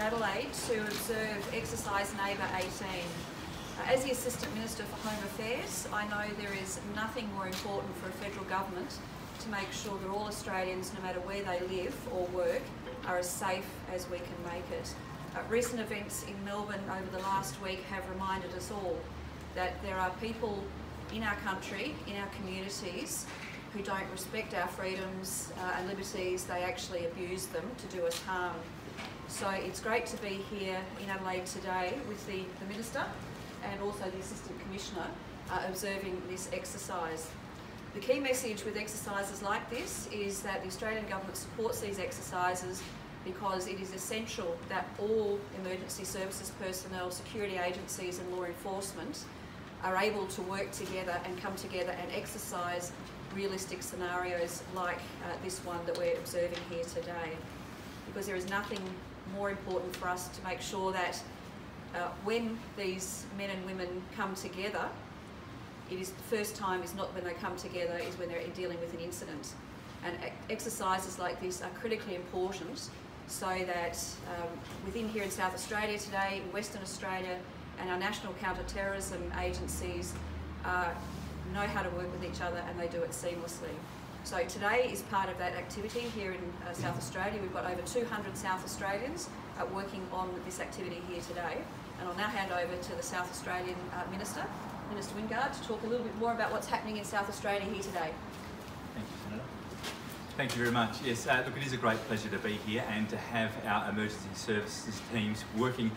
in Adelaide to observe exercise Neighbour 18. As the Assistant Minister for Home Affairs, I know there is nothing more important for a federal government to make sure that all Australians, no matter where they live or work, are as safe as we can make it. Recent events in Melbourne over the last week have reminded us all that there are people in our country, in our communities, who don't respect our freedoms and liberties. They actually abuse them to do us harm. So it's great to be here in Adelaide today with the Minister and also the Assistant Commissioner observing this exercise. The key message with exercises like this is that the Australian Government supports these exercises because it is essential that all emergency services personnel, security agencies and law enforcement are able to work together and come together and exercise realistic scenarios like this one that we're observing here today. Because there is nothing more important for us to make sure that when these men and women come together, it is the first time is not when they come together, is when they're dealing with an incident. And exercises like this are critically important so that within here in South Australia today, in Western Australia, and our national counter-terrorism agencies know how to work with each other and they do it seamlessly. So today is part of that activity here in South Australia. We've got over 200 South Australians working on this activity here today. And I'll now hand over to the South Australian Minister, Minister Wingard, to talk a little bit more about what's happening in South Australia here today. Thank you, Senator. Thank you very much. Yes, look, it is a great pleasure to be here and to have our emergency services teams working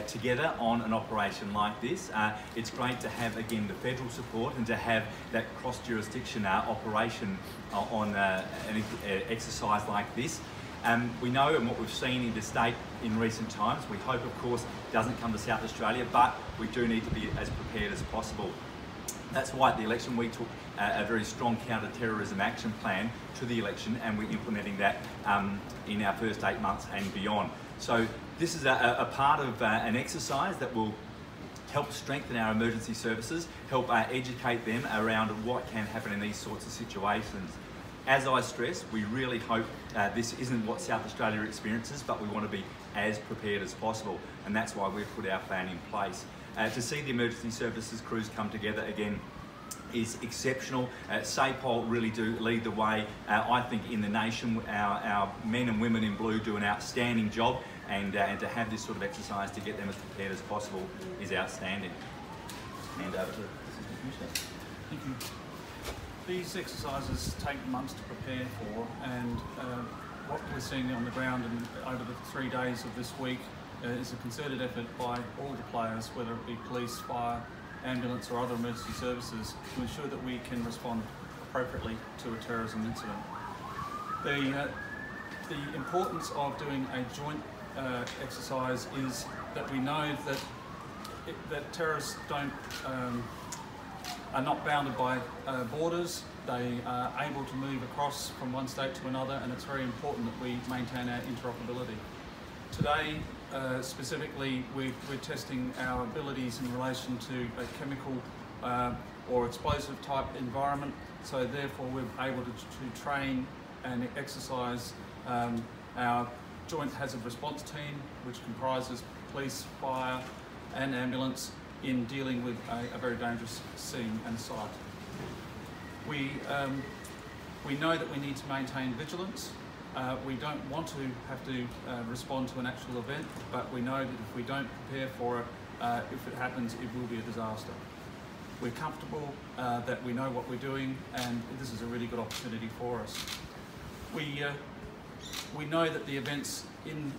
together on an operation like this. It's great to have, again, the federal support and to have that cross-jurisdiction operation on an exercise like this. We know, and what we've seen in the state in recent times, we hope, of course, it doesn't come to South Australia, but we do need to be as prepared as possible. That's why at the election we took a very strong counter-terrorism action plan to the election, and we're implementing that in our first 8 months and beyond. So this is a part of an exercise that will help strengthen our emergency services, help educate them around what can happen in these sorts of situations. As I stress, we really hope this isn't what South Australia experiences, but we want to be as prepared as possible, and that's why we've put our plan in place. To see the emergency services crews come together again is exceptional. SAPOL really do lead the way, I think, in the nation. Our men and women in blue do an outstanding job, and to have this sort of exercise to get them as prepared as possible is outstanding. Hand over to the Assistant Commissioner. Thank you. These exercises take months to prepare for, and what we're seeing on the ground and over the 3 days of this week is a concerted effort by all the players, whether it be police, fire, ambulance or other emergency services, to ensure that we can respond appropriately to a terrorism incident. The importance of doing a joint exercise is that we know that terrorists are not bounded by borders. They are able to move across from one state to another, and it's very important that we maintain our interoperability. Today, specifically, we're testing our abilities in relation to a chemical or explosive type environment, so therefore we're able to train and exercise our joint hazard response team, which comprises police, fire and ambulance, in dealing with a very dangerous scene and site. We know that we need to maintain vigilance. We don't want to have to respond to an actual event, but we know that if we don't prepare for it, if it happens, it will be a disaster. We're comfortable that we know what we're doing, and this is a really good opportunity for us. We know that the events in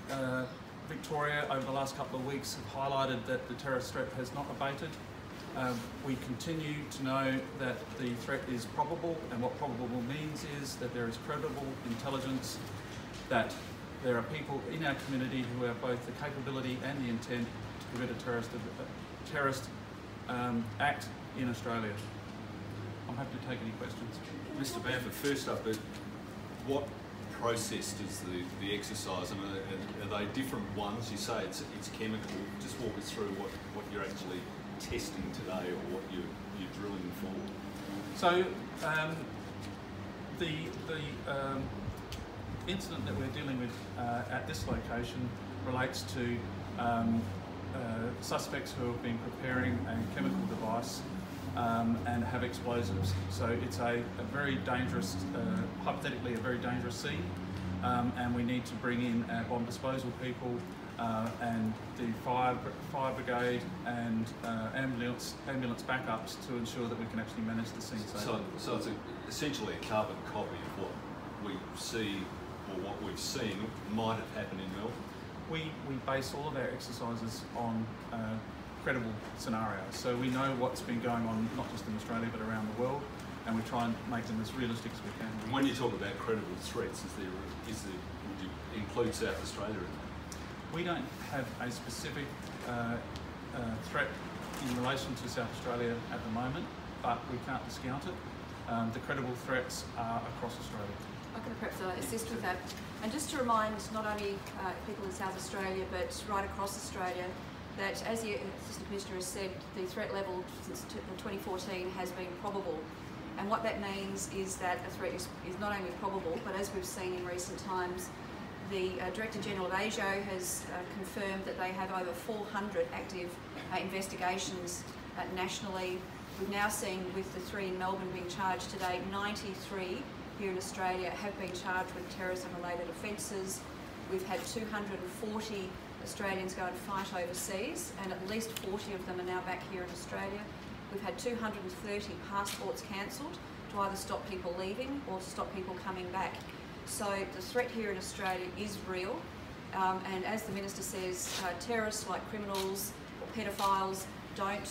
Victoria over the last couple of weeks have highlighted that the terrorist threat has not abated. We continue to know that the threat is probable, and what probable means is that there is credible intelligence that there are people in our community who have both the capability and the intent to commit a terrorist act in Australia. I'm happy to take any questions. Mr. Bamford, first up, what process does the exercise, and are they different ones? You say it's chemical. Just walk us through what you're actually testing today, or what you're drilling for. So the incident that we're dealing with at this location relates to suspects who have been preparing a chemical device and have explosives. So it's a very dangerous, hypothetically a very dangerous scene, and we need to bring in our bomb disposal people and the fire brigade and ambulance backups to ensure that we can actually manage the scene safely. So it's essentially a carbon copy of what we see or what we've seen might have happened in Melbourne. We base all of our exercises on credible scenarios. So we know what's been going on not just in Australia but around the world, and we try and make them as realistic as we can. And when you talk about credible threats, would you include South Australia in that? We don't have a specific threat in relation to South Australia at the moment, but we can't discount it. The credible threats are across Australia. I can perhaps assist with that. And just to remind not only people in South Australia but right across Australia that, as the Assistant Commissioner has said, the threat level since 2014 has been probable. And what that means is that a threat is not only probable, but as we've seen in recent times, the Director General of ASIO has confirmed that they have over 400 active investigations nationally. We've now seen, with the 3 in Melbourne being charged today, 93 here in Australia have been charged with terrorism-related offences. We've had 240 Australians go and fight overseas, and at least 40 of them are now back here in Australia. We've had 230 passports cancelled to either stop people leaving or to stop people coming back. So the threat here in Australia is real, and as the Minister says, terrorists like criminals or pedophiles don't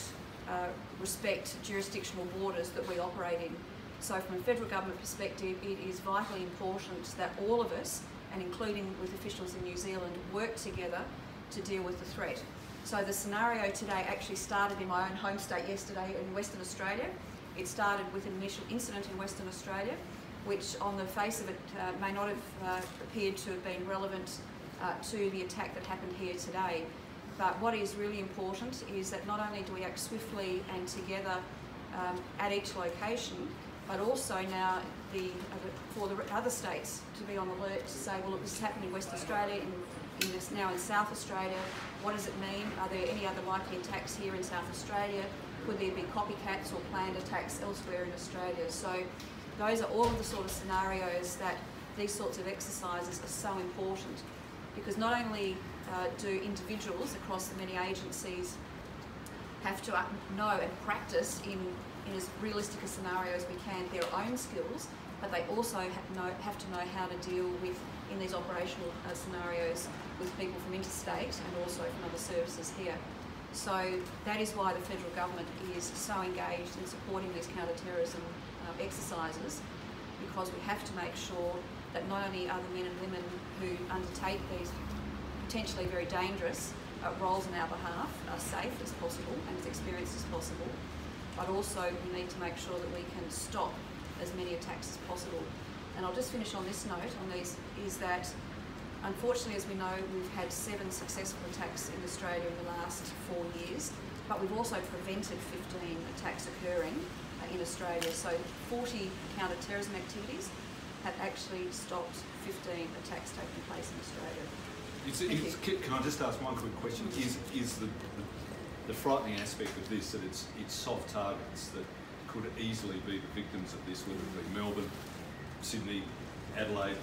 respect jurisdictional borders that we operate in. So from a federal government perspective, it is vitally important that all of us, and including with officials in New Zealand, work together to deal with the threat. So the scenario today actually started in my own home state yesterday in Western Australia. It started with an initial incident in Western Australia, which on the face of it may not have appeared to have been relevant to the attack that happened here today. But what is really important is that not only do we act swiftly and together at each location, but also now for the other states to be on alert to say, well, look, this is happening in Western Australia, now in South Australia. What does it mean? Are there any other likely attacks here in South Australia? Could there be copycats or planned attacks elsewhere in Australia? So those are all of the sort of scenarios that these sorts of exercises are so important, because not only do individuals across the many agencies have to know and practice in as realistic a scenario as we can their own skills, but they also have to know how to deal with, in these operational scenarios, with people from interstate and also from other services here. So that is why the federal government is so engaged in supporting these counter-terrorism exercises, because we have to make sure that not only are the men and women who undertake these potentially very dangerous roles on our behalf are safe as possible and as experienced as possible, but also we need to make sure that we can stop as many attacks as possible. And I'll just finish on this note on these, is that unfortunately, as we know, we've had 7 successful attacks in Australia in the last 4 years, but we've also prevented 15 attacks occurring in Australia. So 40 counter-terrorism activities have actually stopped 15 attacks taking place in Australia. Can I just ask one quick question? Is the frightening aspect of this that it's soft targets that could easily be the victims of this, whether it be Melbourne, Sydney, Adelaide,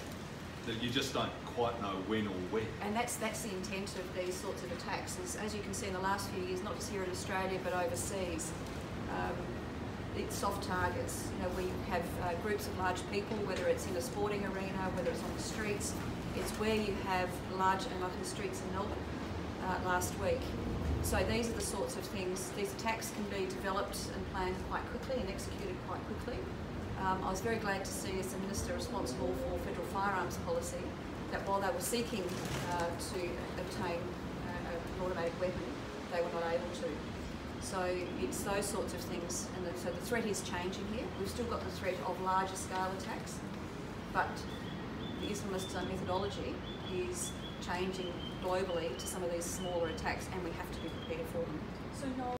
that you just don't quite know when or where? And that's the intent of these sorts of attacks, is, as you can see in the last few years, not just here in Australia but overseas, it's soft targets. You know, we have groups of large people, whether it's in a sporting arena, whether it's on the streets. It's where you have large, and like in the streets in Melbourne last week. So these are the sorts of things. These attacks can be developed and planned quite quickly and executed quite quickly. I was very glad to see, as the Minister responsible for federal firearms policy, that while they were seeking to obtain an automated weapon, they were not able to. So it's those sorts of things, and so the threat is changing here. We've still got the threat of larger scale attacks, but the Islamist methodology is changing globally to some of these smaller attacks, and we have to be prepared for them. So